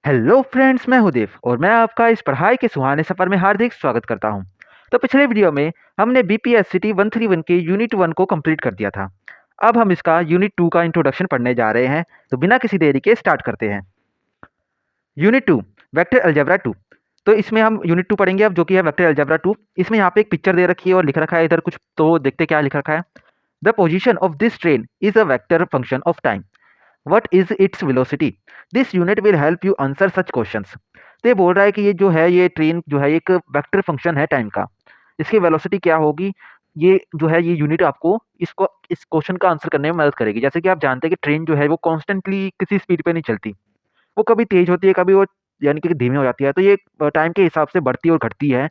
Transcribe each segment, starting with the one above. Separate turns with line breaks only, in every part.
Hello friends, मैं हूं देव और मैं आपका इस पढ़ाई के सुहाने सफ़र में हार्दिक स्वागत करता हूं। तो पिछले वीडियो में हमने बीपीएससीटी 131 के यूनिट 1 को कंप्लीट कर दिया था। अब हम इसका यूनिट 2 का इंट्रोडक्शन पढ़ने जा रहे हैं। तो बिना किसी देरी के स्टार्ट करते हैं। Unit 2, vector algebra 2। तो इसमें हम यूनिट 2 पढ़ेंगे अब, जो कि है वेक्टर अलजेब्रा 2। इसमें यहाँ पे एक पिक्चर दे रखी है और लिख रखा है इधर कुछ, तो देखते क्या लिख रखा है। The position of this train is a vector function of time. What is its velocity? This unit will help you answer such questions. तो ये बोल रहा है कि ये जो है, ये ट्रेन जो है एक वेक्टर फंक्शन है टाइम का। इसकी वेलोसिटी क्या होगी? ये जो है, ये यूनिट आपको इसको इस क्वेश्चन का आंसर करने में मदद करेगी। जैसे कि आप जानते हैं कि ट्रेन जो है वो कॉन्स्टेंटली किसी स्पीड पे नहीं चलती। वो कभी तेज होती है, कभी वो यानी कि धीमी हो जाती है। तो ये टाइम के हिसाब से बढ़ती और घटती है।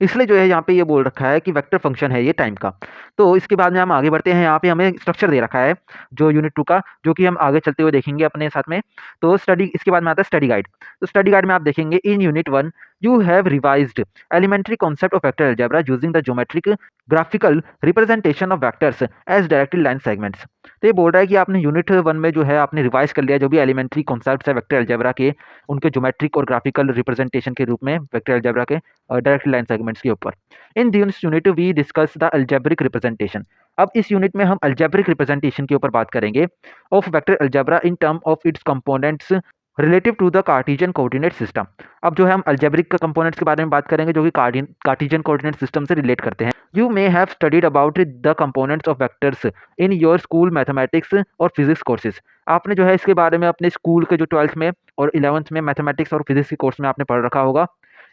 इसलिए जो है यहाँ पे ये बोल रखा है कि वेक्टर फंक्शन है ये टाइम का। तो इसके बाद में हम आगे बढ़ते हैं। यहाँ पे हमें स्ट्रक्चर दे रखा है जो यूनिट 2 का, जो कि हम आगे चलते हुए देखेंगे अपने साथ में। तो स्टडी, इसके बाद में आता है स्टडी गाइड। तो स्टडी गाइड में आप देखेंगे in unit 1 you have revised elementary concept of vector algebra using the geometric graphical representation of vectors as directed line segments. तो ये बोल रहा है कि आपने यूनिट 1 में जो है आपने रिवाइज कर लिया जो भी एलिमेंट्री कॉन्सेप्ट्स है वेक्टर अलजेब्रा के, उनके ज्योमेट्रिक और ग्राफिकल रिप्रेजेंटेशन के रूप में वेक्टर अलजेब्रा के डायरेक्ट लाइन सेगमेंट्स के ऊपर। In this unit we discuss the algebraic representation. अब इस यूनिट में हम अलजेब्रिक रिप्रेजेंटेशन के ऊपर बात करेंगे of vector algebra in term of its components relative to the Cartesian coordinate system. अब जो है हम अलजेब्रिक के कंपोनेंट्स के बारे में बात करेंगे जो कि कार्टेशियन कोऑर्डिनेट सिस्टम से रिलेट करते हैं। You may have studied about the components of vectors in your school mathematics और फिजिक्स कोर्सेज। आपने जो है इसके बारे में अपने स्कूल के जो 12th में और 11th में मैथमेटिक्स और फिजिक्स के कोर्स में आपने पढ़ रखा होगा।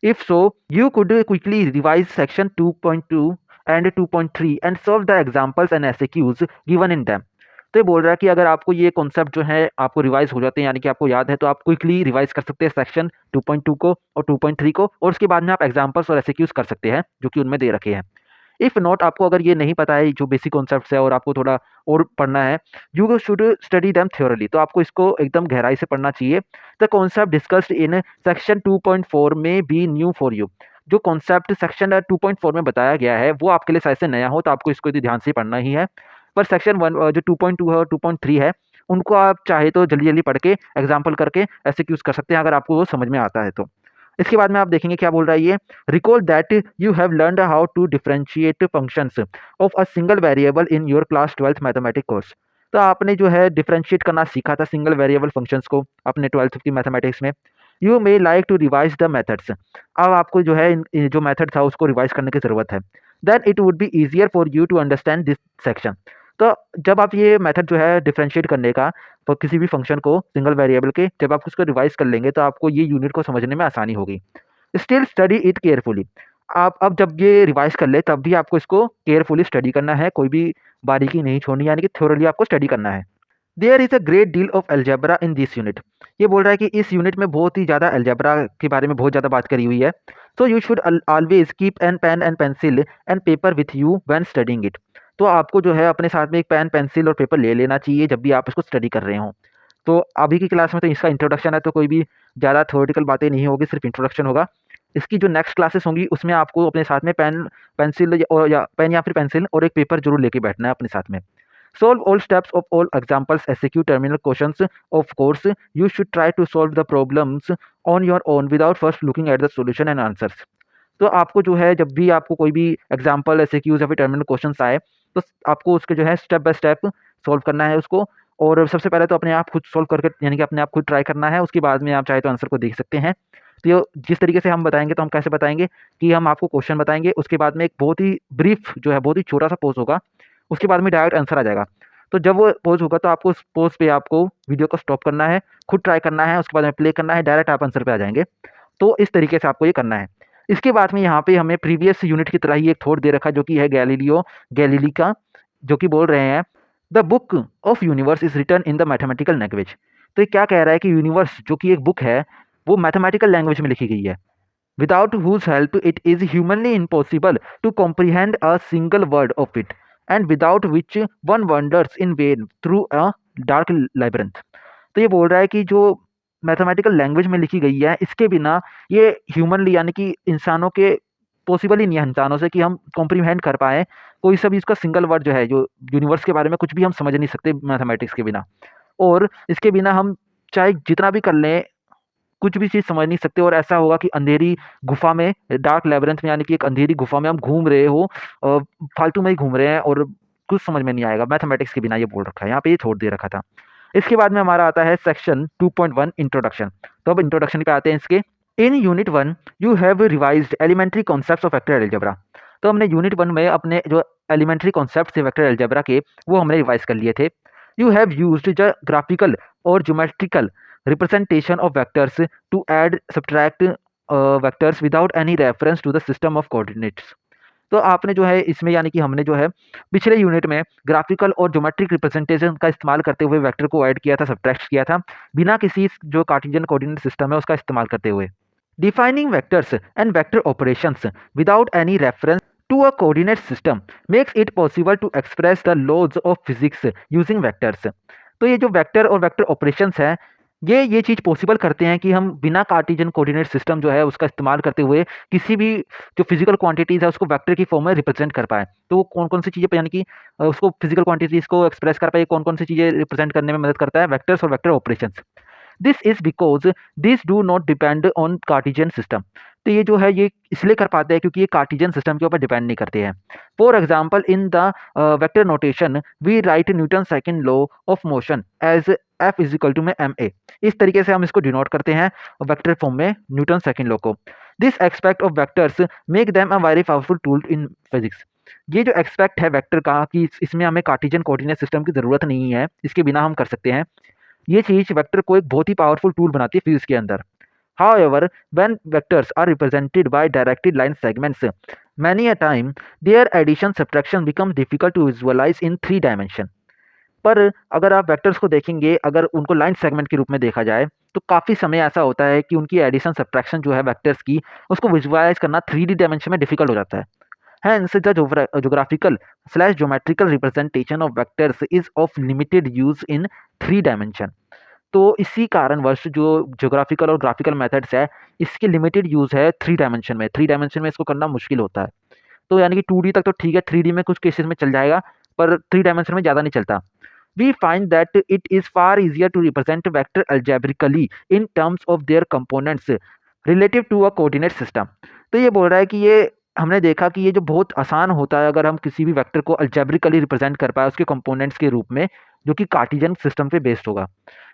If so, you could quickly revise section 2.2 and 2.3 and solve the examples and SAQs given in them. तो ये बोल रहा है कि अगर आपको ये कॉन्सेप्ट जो है आपको रिवाइज हो जाते हैं, यानी कि आपको याद है, तो आप क्विकली रिवाइज कर सकते हैं सेक्शन 2.2 को और 2.3 को, और उसके बाद में आप एग्जांपल्स और एसएक्यूज कर सकते हैं जो कि उनमें दे रखे हैं। इफ नॉट, आपको अगर ये नहीं पता है जो बेसिक कॉन्सेप्ट्स है और आपको थोड़ा और पढ़ना है, यू शुड स्टडी देम थ्योरली। तो आपको इसको एकदम गहराई से पढ़ना चाहिए। The concept discussed in section 2.4 में बी न्यू फॉर यू। जो कॉन्सेप्ट सेक्शन 2.4 में बताया गया है वो आपके लिए शायद से नया हो, तो आपको इसको यदि ध्यान से पढ़ना ही है। पर सेक्शन 1 जो 2.2 है और 2.3 है, उनको आप चाहे तो जल्दी जल्दी पढ़ के एग्जाम्पल करके ऐसे यूज कर सकते हैं अगर आपको वो समझ में आता है तो। इसके बाद में आप देखेंगे क्या बोल रहा है ये। Recall that you have learned how to differentiate functions of a single variable in your class 12th mathematics course. तो आपने जो है डिफरेंशिएट करना सीखा था सिंगल वेरिएबल फंक्शंस को अपने 12th की मैथमेटिक्स में। You may like to revise the methods. अब आपको जो है जो मेथड था उसको रिवाइज करने की जरूरत है। Then it would be easier for you to understand this section. तो जब आप ये मेथड जो है डिफरेंशिएट करने का तो किसी भी फंक्शन को सिंगल वेरिएबल के, जब आप उसको रिवाइज कर लेंगे तो आपको ये यूनिट को समझने में आसानी होगी। Still study it carefully. आप अब जब ये रिवाइज कर ले तब भी आपको इसको केयरफुली स्टडी करना है, कोई भी बारीकी नहीं छोड़नी, यानी कि थोरली आपको स्टडी करना है। There is a great deal of algebra in this unit. ये बोल रहा है कि इस यूनिट में बहुत ही ज़्यादा अलजेब्रा के बारे में बहुत ज़्यादा बात करी हुई है। So you should always keep an pen and pencil and paper with you when studying it. तो आपको जो है अपने साथ में एक पेन पेंसिल और पेपर ले लेना चाहिए जब भी आप इसको स्टडी कर रहे हो। तो अभी की क्लास में तो इसका इंट्रोडक्शन है, तो कोई भी ज़्यादा थ्योरेटिकल बातें नहीं होगी, सिर्फ इंट्रोडक्शन होगा। इसकी जो नेक्स्ट क्लासेस होंगी उसमें आपको अपने साथ में पेन पेंसिल या पेन या फिर पेंसिल और एक पेपर जरूर लेके बैठना है अपने साथ में। Solve all steps of all examples, SAQ terminal questions. Of course, you should try to solve the problems on your own without first looking at the solution and answers. तो आपको जो है जब भी आपको कोई भी एग्जाम्पल एसएक्यूज या फिर टर्मिनल क्वेश्चंस आए तो आपको उसके जो है स्टेप बाय स्टेप सॉल्व करना है उसको। और सबसे पहले तो अपने आप खुद सॉल्व करके, यानी कि अपने आप खुद ट्राई करना है, उसके बाद में आप चाहे तो आंसर को देख सकते हैं। तो ये जिस तरीके से हम बताएंगे, तो हम कैसे बताएंगे कि हम आपको क्वेश्चन बताएंगे, उसके बाद में एक बहुत ही ब्रीफ जो है बहुत ही छोटा सा पोज होगा, उसके बाद में डायरेक्ट आंसर आ जाएगा। तो जब वो पोज होगा तो आपको उस पोज पे आपको वीडियो को स्टॉप करना है, खुद ट्राई करना है, उसके बाद में प्ले करना है, डायरेक्ट आप आंसर पे आ जाएंगे। तो इस तरीके से आपको ये करना है। इसके बाद में यहाँ पे हमें प्रीवियस यूनिट की तरह ही एक थॉट दे रखा जो कि है गैलीलियो गैलीली का, जो कि बोल रहे हैं the book of universe is written in the mathematical language. तो ये क्या कह रहा है कि यूनिवर्स जो कि एक बुक है वो मैथमेटिकल लैंग्वेज में लिखी गई है। Without whose help it is humanly impossible to comprehend a single word of it, and without which one wanders in vain through a dark labyrinth। तो ये बोल रहा है कि जो मैथमेटिकल लैंग्वेज में लिखी गई है इसके बिना ये ह्यूमनली, यानी कि इंसानों के पॉसिबल ही नहीं है इंसानों से कि हम कॉम्प्रीहेंड कर पाए कोई सा भी इसका सिंगल वर्ड जो है, जो यूनिवर्स के बारे में कुछ भी हम समझ नहीं सकते मैथमेटिक्स के बिना। और इसके बिना हम चाहे जितना भी कर लें कुछ भी चीज़ समझ नहीं सकते और ऐसा होगा कि अंधेरी गुफ़ा में, डार्क लैबिरिंथ में, यानी कि एक अंधेरी गुफ़ा में हम घूम रहे हो, फालतू में ही घूम रहे हैं और कुछ समझ में नहीं आएगा। मैथमेटिक्स के बिना ये बोल रखा है, यहाँ पे ये छोड़ दे रखा था। इसके बाद में हमारा आता है सेक्शन 2.1 इंट्रोडक्शन। तो अब इंट्रोडक्शन पे आते हैं इसके। In unit 1 you have revised elementary concepts of vector algebra. तो हमने यूनिट 1 में अपने जो एलिमेंट्री कॉन्सेप्ट्स थे वेक्टर अलजेब्रा के, वो हमने रिवाइज कर लिए थे। You have used the graphical और geometrical representation of vectors to add subtract vectors without any reference to the system of coordinates. तो आपने जो है इसमें, यानी कि हमने जो है पिछले यूनिट में ग्राफिकल और ज्योमेट्रिक रिप्रेजेंटेशन का इस्तेमाल करते हुए वेक्टर को ऐड किया था, सब्ट्रैक्ट किया था, बिना किसी जो कार्टेशियन कोऑर्डिनेट सिस्टम है उसका इस्तेमाल करते हुए। Defining vectors and vector operations without any reference to a coordinate system makes it possible to express the laws of physics using vectors. तो ये जो वेक्टर और वेक्टर ऑपरेशंस है, ये चीज़ पॉसिबल करते हैं कि हम बिना कार्टेशियन कोऑर्डिनेट सिस्टम जो है उसका इस्तेमाल करते हुए किसी भी जो फिजिकल क्वांटिटीज़ है उसको वेक्टर की फॉर्म में रिप्रेजेंट कर पाएँ। तो वो कौन-कौन सी चीज़ें, यानी कि उसको फिजिकल क्वांटिटीज़ को एक्सप्रेस कर पाए, कौन-कौन सी चीज़ें रिप्रेजेंट करने में मदद करता है, वेक्टर्स और vector operations. This is because this do not depend on Cartesian system. तो ये जो है ये इसलिए कर पाते हैं क्योंकि ये कार्टेशियन सिस्टम के ऊपर डिपेंड नहीं करते हैं। For example in the vector notation we write Newton second law of motion as F is equal to में ma। इस तरीके से हम इसको डिनोट करते हैं वेक्टर फॉर्म में न्यूटन सेकंड लॉ को। This expect of vectors make them a very powerful tool in physics. ये जो एक्सपेक्ट है वेक्टर का कि इसमें हमें कार्टेशियन कोऑर्डिनेट सिस्टम की ज़रूरत नहीं है, इसके बिना हम कर सकते हैं, ये चीज़ वेक्टर को एक बहुत ही पावरफुल टूल बनाती है फिजिक्स के अंदर। However, when vectors are represented by directed line segments, many a time their addition subtraction becomes difficult to visualize in 3 dimension। पर अगर आप वेक्टर्स को देखेंगे, अगर उनको लाइन सेगमेंट के रूप में देखा जाए, तो काफ़ी समय ऐसा होता है कि उनकी एडिशन सब्ट्रैक्शन जो है वेक्टर्स की, उसको विजुअलाइज़ करना 3D डायमेंशन में डिफ़िकल्ट हो जाता है। Hence, the geographical/geometrical representation of vectors is of limited use in 3 dimension। तो इसी कारणवश जो ज्योग्राफिकल और ग्राफिकल मेथड्स है, इसकी लिमिटेड यूज़ है 3 डायमेंशन में। 3 डायमेंशन में इसको करना मुश्किल होता है। तो यानी कि 2D तक तो ठीक है, 3D में कुछ केसेस में चल जाएगा, पर 3 डायमेंशन में ज़्यादा नहीं चलता। We find that it is far easier to represent vector algebraically in terms of their components relative to a coordinate system। तो ये बोल रहा है कि ये हमने देखा कि ये जो बहुत आसान होता है अगर हम किसी भी वेक्टर को algebraically रिप्रेजेंट कर पाए उसके कंपोनेंट्स के रूप में, जो कि कार्टेशियन सिस्टम पे बेस्ड होगा।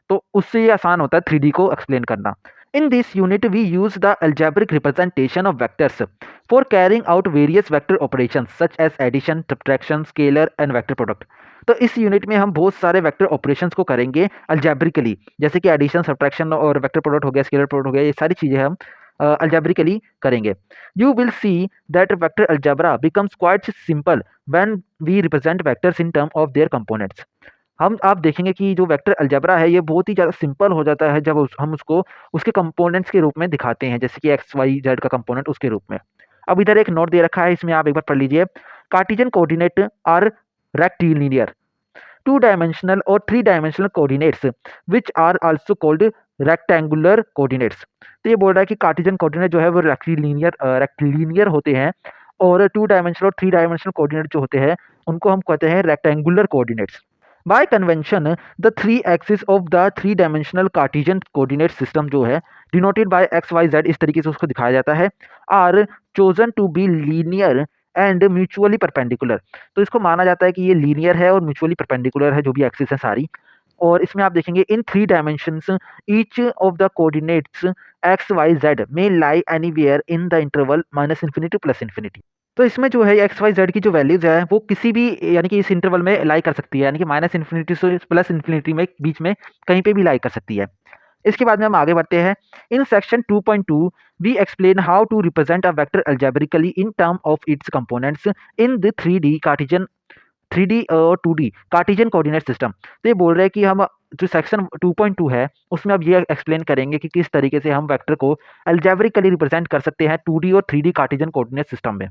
तो उससे ये आसान होता है 3D को एक्सप्लेन करना। In this unit, we use the algebraic representation of vectors for carrying out various vector operations such as addition, subtraction, scalar and vector product। तो इस यूनिट में हम बहुत सारे वेक्टर ऑपरेशंस को करेंगे अल्जेब्रिकली, जैसे कि एडिशन, सब्ट्रैक्शन और वेक्टर प्रोडक्ट हो गया, स्केलर प्रोडक्ट हो गया, ये सारी चीज़ें हम अल्जेब्रिकली करेंगे। You will see that vector algebra becomes quite simple when we represent vectors in term of their components. हम आप देखेंगे कि जो वेक्टर अलजेब्रा है ये बहुत ही ज़्यादा सिंपल हो जाता है जब हम उसको उसके कंपोनेंट्स के रूप में दिखाते हैं, जैसे कि एक्स वाई जेड का कंपोनेंट उसके रूप में। अब इधर एक नोट दे रखा है, इसमें आप एक बार पढ़ लीजिए। Cartesian coordinate are rectilinear 2 dimensional और 3 dimensional coordinates which are also called rectangular coordinates। तो ये बोल रहा है कि कार्टेशियन कोऑर्डिनेट जो है वो रेक्टिलिनियर होते हैं और 2 dimensional और 3 dimensional कोऑर्डिनेट जो होते हैं उनको हम कहते हैं rectangular coordinates. By convention the 3 axis of the 3 dimensional Cartesian coordinate system जो है denoted by X Y Z, इस तरीके से उसको दिखाया जाता है, are chosen to be linear and mutually perpendicular. तो इसको माना जाता है कि ये लीनियर है और म्यूचुअली परपेंडिकुलर है, जो भी एक्सिस है सारी। और इसमें आप देखेंगे in 3 dimensions each of the coordinates x Y z में lie anywhere in the interval -∞ to +∞। तो इसमें जो है एक्स वाई जेड की जो वैल्यूज है वो किसी भी, यानी कि इस इंटरवल में लाई कर सकती है, यानी कि -∞ से +∞ में बीच में कहीं पे भी लाई कर सकती है। इसके बाद में हम आगे बढ़ते हैं। In section 2.2 we explain how to represent a vector algebraically in term of its components in the 3D Cartesian 3D और 2D कार्टेशियन कोऑर्डिनेट सिस्टम। तो ये बोल रहे हैं कि हम जो सेक्शन 2.2 है उसमें अब ये एक्सप्लेन करेंगे कि किस तरीके से हम वेक्टर को अलजेब्रिकली रिप्रेजेंट कर सकते हैं 2D और 3D कार्टेशियन कोऑर्डिनेट सिस्टम में।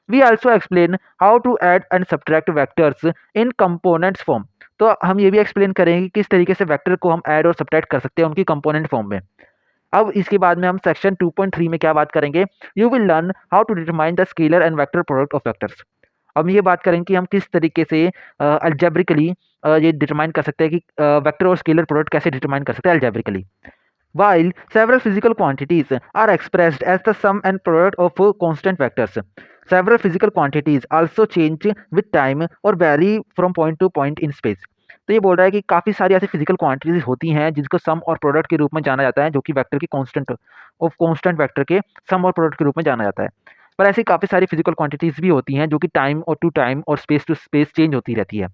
We also explain how to add and subtract vectors in components form. तो हम ये भी एक्सप्लेन करेंगे कि किस तरीके से वेक्टर को हम ऐड और सब्ट्रैक्ट कर सकते हैं उनकी कंपोनेंट फॉर्म में। अब इसके बाद में हम सेक्शन 2.3 में क्या बात करेंगे, you will learn how to determine the scalar and vector product of vectors. अब ये बात करेंगे कि हम किस तरीके से अलजेब्रिकली ये डिटरमाइन कर सकते हैं कि वेक्टर और स्केलर प्रोडक्ट कैसे डिटरमाइन कर सकते हैं algebraically. while several physical quantities are expressed as the sum and product of constant vectors. Several physical quantities also change with time or vary from point to point in space. तो ये बोल रहा है कि काफ़ी सारी ऐसी फिजिकल क्वांटिटीज होती हैं जिनको सम और प्रोडक्ट के रूप में जाना जाता है, जो कि वेक्टर की कांस्टेंट वेक्टर के सम और प्रोडक्ट के रूप में जाना जाता है। पर ऐसी काफ़ी सारी फिजिकल क्वांटिटीज भी होती हैं जो कि टाइम और टू टाइम और स्पेस टू स्पेस चेंज होती रहती है।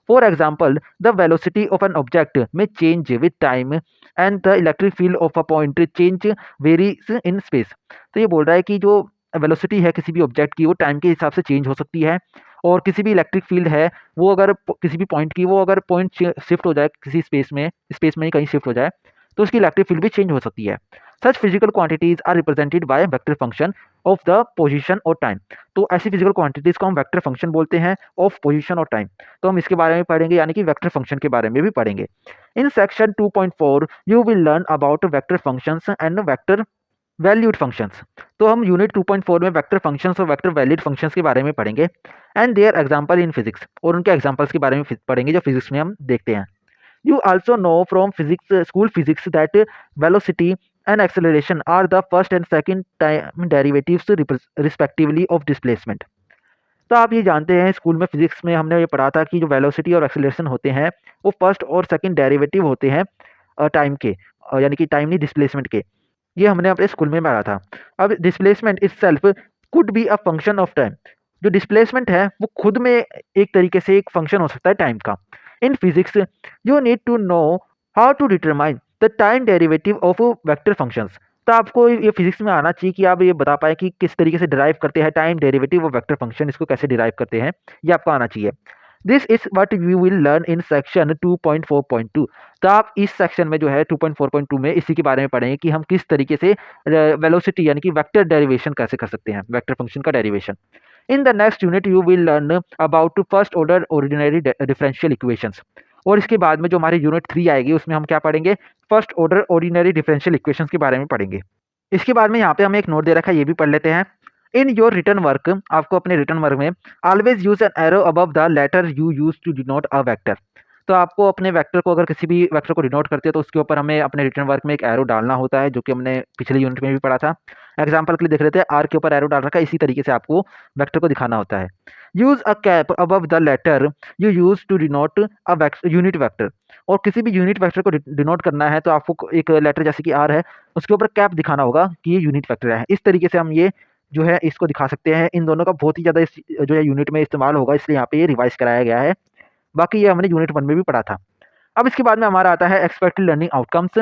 For example, the velocity of an object may change with time and the electric field of a point change varies in space. तो ये बोल रहा है कि जो वेलोसिटी है किसी भी ऑब्जेक्ट की वो टाइम के हिसाब से चेंज हो सकती है, और किसी भी इलेक्ट्रिक फील्ड है वो अगर किसी भी पॉइंट की वो अगर पॉइंट शिफ्ट हो जाए किसी स्पेस में ही कहीं शिफ्ट हो जाए तो उसकी इलेक्ट्रिक फील्ड भी चेंज हो सकती है। Such physical quantities are represented by vector function of the position और टाइम। तो ऐसी फिजिकल क्वांटिटीज को हम वेक्टर फंक्शन बोलते हैं ऑफ पोजीशन और टाइम। तो हम इसके बारे में पढ़ेंगे, यानी कि वेक्टर फंक्शन के बारे में भी पढ़ेंगे। In section 2.4 you will learn about vector functions and vector valued functions. तो हम यूनिट 2.4 में वेक्टर फंक्शंस और वेक्टर वैल्यूड फंक्शंस के बारे में पढ़ेंगे and their example in physics, और उनके एग्जांपल्स के बारे में पढ़ेंगे जो फिजिक्स में हम देखते हैं। You also know from physics, school physics, that velocity and acceleration are the first and second time derivatives respectively of displacement. तो आप ये जानते हैं स्कूल में फिजिक्स में हमने ये पढ़ा था कि जो वेलोसिटी और एक्सेलरेशन होते हैं वो फर्स्ट और सेकंड डेरिवेटिव होते हैं टाइम के, यानी कि टाइम नहीं डिस्प्लेसमेंट के। ये हमने अपने स्कूल में पढ़ा था। अब displacement itself could be a function of time. जो डिस्प्लेसमेंट है वो खुद में एक तरीके से एक फंक्शन हो सकता है टाइम का। In physics you need to know how to determine the time derivative of vector functions. तो आपको ये फिजिक्स में आना चाहिए कि आप ये बता पाए कि किस तरीके से डिराइव करते हैं time derivative of vector function, इसको कैसे डिराइव करते हैं, ये आपको आना चाहिए। This is what you will learn in section 2.4.2। तो आप इस सेक्शन में जो है 2.4.2 में इसी के बारे में पढ़ेंगे कि हम किस तरीके से वेलोसिटी यानी कि वेक्टर डेरिवेशन कैसे कर सकते हैं, वेक्टर फंक्शन का derivation. In the next unit you will learn about first order ordinary differential equations. और इसके बाद में जो हमारी यूनिट 3 आएगी उसमें हम क्या पढ़ेंगे, first order ordinary differential equations के बारे में पढ़ेंगे। इसके बाद में यहाँ पे हमें एक नोट दे रखा है, ये भी पढ़ लेते हैं। इन योर रिटर्न वर्क, आपको अपने रिटर्न वर्क में always use an arrow above the letter you use to denote a vector. तो आपको अपने वेक्टर को, अगर किसी भी वेक्टर को डिनोट करते हैं तो उसके ऊपर हमें अपने रिटर्न वर्क में एक एरो डालना होता है, जो कि हमने पिछले यूनिट में भी पढ़ा था। एग्जाम्पल के लिए देख लेते हैं, आर के ऊपर एरो डाल रखा है, इसी तरीके से आपको वेक्टर को दिखाना होता है। Use a cap above the letter you use to denote a unit vector. और किसी भी यूनिट वेक्टर को डिनोट करना है तो आपको एक लेटर जैसे कि आर है उसके ऊपर कैप दिखाना होगा कि ये यूनिट वेक्टर है। इस तरीके से हम ये जो है इसको दिखा सकते हैं। इन दोनों का बहुत ही ज़्यादा इस जो है यूनिट में इस्तेमाल होगा, इसलिए यहाँ पे ये रिवाइज कराया गया है। बाकी ये हमने यूनिट 1 में भी पढ़ा था। अब इसके बाद में हमारा आता है एक्सपेक्टेड लर्निंग आउटकम्स।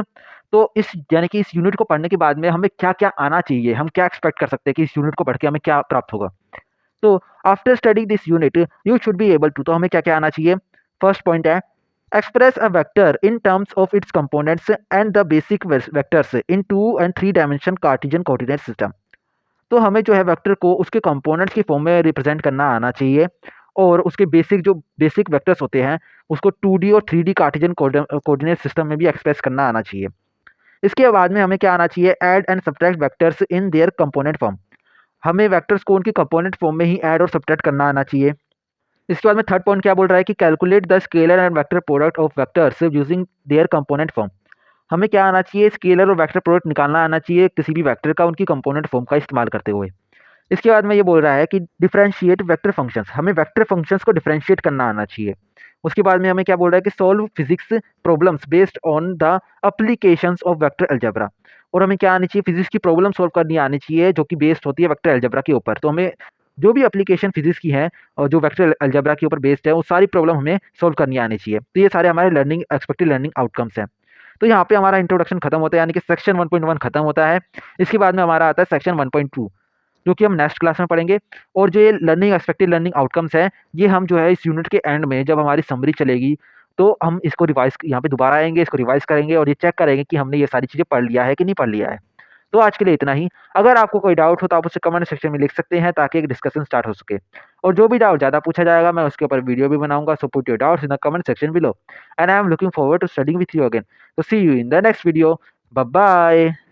तो इस यानी कि इस यूनिट को पढ़ने के बाद में हमें क्या-क्या आना चाहिए, हम क्या एक्सपेक्ट कर सकते हैं कि इस यूनिट को पढ़ के हमें क्या प्राप्त होगा। तो after studying this unit you should be able to, तो हमें क्या-क्या आना चाहिए। फर्स्ट पॉइंट है express a vector in terms of its components and the basic vectors in 2 and 3 dimension Cartesian coordinate system। तो हमें जो है वेक्टर को उसके कंपोनेंट्स की फॉर्म में रिप्रेजेंट करना आना चाहिए, और उसके बेसिक वेक्टर्स होते हैं उसको 2D और 3D कार्टेशियन कोऑर्डिनेट सिस्टम में भी एक्सप्रेस करना आना चाहिए। इसके बाद में हमें क्या आना चाहिए, add and subtract vectors in their component form. हमें वेक्टर्स को उनकी कंपोनेंट फॉर्म में ही ऐड और सब्ट्रैक्ट करना आना चाहिए। इसके बाद में थर्ड पॉइंट क्या बोल रहा है कि calculate the scalar and vector product of vectors using their component form. हमें क्या आना चाहिए, स्केलर और वेक्टर प्रोडक्ट निकालना आना चाहिए किसी भी वेक्टर का उनकी कंपोनेंट फॉर्म का इस्तेमाल करते हुए। इसके बाद में ये बोल रहा है कि डिफरेंशिएट वेक्टर फंक्शंस, हमें वेक्टर फंक्शंस को डिफरेंशिएट करना आना चाहिए। उसके बाद में हमें क्या बोल रहा है कि solve physics problems based on the applications of vector algebra. और हमें क्या आनी चाहिए, फिजिक्स की प्रॉब्लम सॉल्व करनी आनी चाहिए जो कि बेस्ड होती है वेक्टर अलजेब्रा के ऊपर। तो हमें जो भी एप्लीकेशन फिजिक्स की है और जो वेक्टर अलजेब्रा के ऊपर बेस्ड है वो सारी प्रॉब्लम हमें सॉल्व करनी आनी चाहिए। तो ये सारे हमारे लर्निंग एक्सपेक्टेड लर्निंग आउटकम्स हैं। तो यहाँ पे हमारा इंट्रोडक्शन खत्म होता है, यानी कि सेक्शन 1.1 खत्म होता है। इसके बाद में हमारा आता है सेक्शन 1.2 जो कि हम नेक्स्ट क्लास में पढ़ेंगे। और जो ये लर्निंग एक्सपेक्टेड लर्निंग आउटकम्स है ये हम जो है इस यूनिट के एंड में जब हमारी समरी चलेगी तो हम इसको रिवाइज यहाँ पे दोबारा आएंगे, इसको रिवाइज करेंगे और ये चेक करेंगे कि हमने ये सारी चीज़ें पढ़ लिया है कि नहीं पढ़ लिया है। तो आज के लिए इतना ही। अगर आपको कोई डाउट हो तो आप उसे कमेंट सेक्शन में लिख सकते हैं ताकि एक डिस्कशन स्टार्ट हो सके। और जो भी डाउट ज़्यादा पूछा जाएगा मैं उसके ऊपर वीडियो भी बनाऊंगा। So put your doubts in the comment section below and I am looking forward to studying with you again. तो see you in the next video. Bye bye.